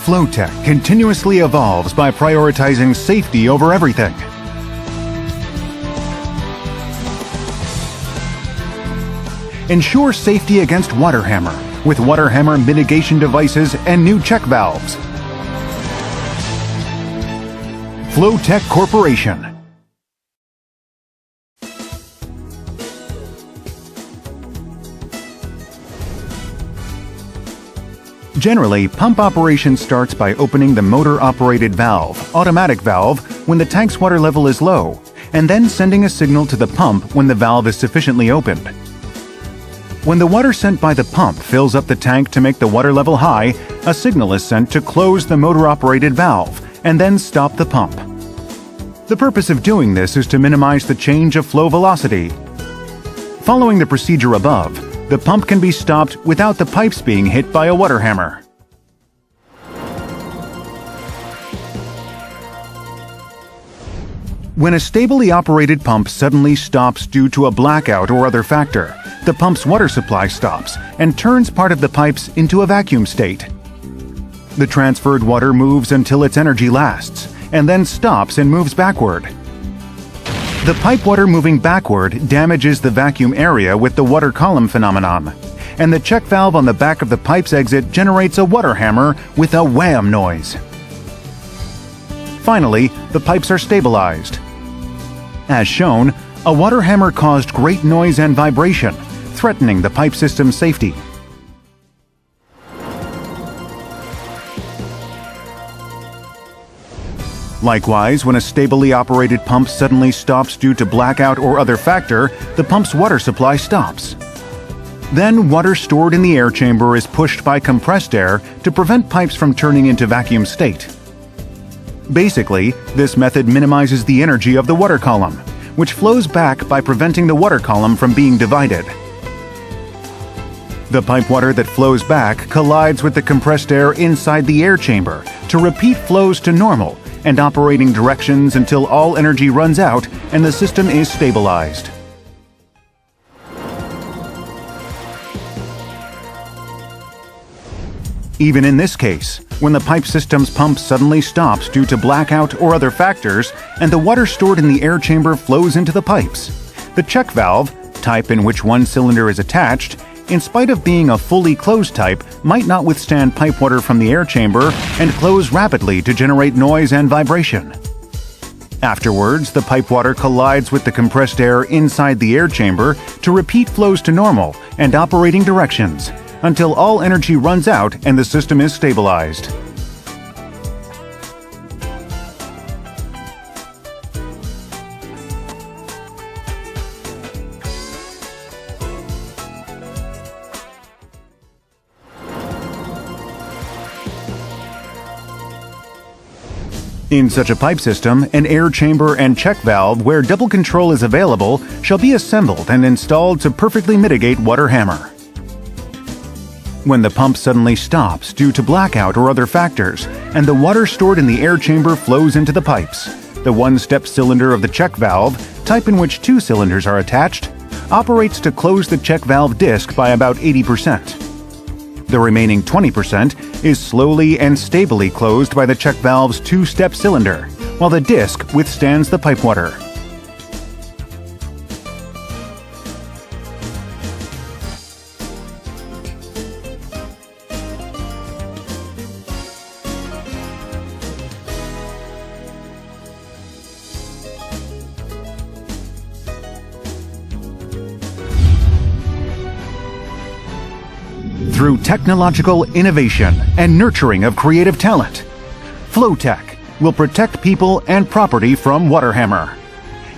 Flowtech continuously evolves by prioritizing safety over everything. Ensure safety against water hammer with water hammer mitigation devices and new check valves. Flowtech Corporation. Generally, pump operation starts by opening the motor-operated valve, automatic valve, when the tank's water level is low, and then sending a signal to the pump when the valve is sufficiently opened. When the water sent by the pump fills up the tank to make the water level high, a signal is sent to close the motor-operated valve, and then stop the pump. The purpose of doing this is to minimize the change of flow velocity. Following the procedure above, the pump can be stopped without the pipes being hit by a water hammer. When a stably operated pump suddenly stops due to a blackout or other factor, the pump's water supply stops and turns part of the pipes into a vacuum state. The transferred water moves until its energy lasts, and then stops and moves backward. The pipe water moving backward damages the vacuum area with the water column phenomenon, and the check valve on the back of the pipe's exit generates a water hammer with a wham noise. Finally, the pipes are stabilized. As shown, a water hammer caused great noise and vibration, threatening the pipe system's safety. Likewise, when a stably operated pump suddenly stops due to blackout or other factor, the pump's water supply stops. Then water stored in the air chamber is pushed by compressed air to prevent pipes from turning into vacuum state. Basically, this method minimizes the energy of the water column, which flows back by preventing the water column from being divided. The pipe water that flows back collides with the compressed air inside the air chamber to repeat flows to normal and operating directions until all energy runs out and the system is stabilized. Even in this case, when the pipe system's pump suddenly stops due to blackout or other factors and the water stored in the air chamber flows into the pipes, the check valve, type in which one cylinder is attached, in spite of being a fully closed type, might not withstand pipe water from the air chamber and close rapidly to generate noise and vibration. Afterwards, the pipe water collides with the compressed air inside the air chamber to repeat flows to normal and operating directions until all energy runs out and the system is stabilized. In such a pipe system, an air chamber and check valve where double control is available shall be assembled and installed to perfectly mitigate water hammer. When the pump suddenly stops due to blackout or other factors, and the water stored in the air chamber flows into the pipes, the one-step cylinder of the check valve, type in which two cylinders are attached, operates to close the check valve disc by about 80%. The remaining 20% is slowly and stably closed by the check valve's two-step cylinder, while the disc withstands the pipe water. Through technological innovation and nurturing of creative talent, Flowtech will protect people and property from water hammer,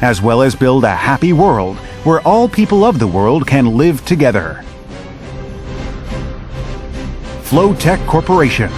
as well as build a happy world where all people of the world can live together. Flowtech Corporation.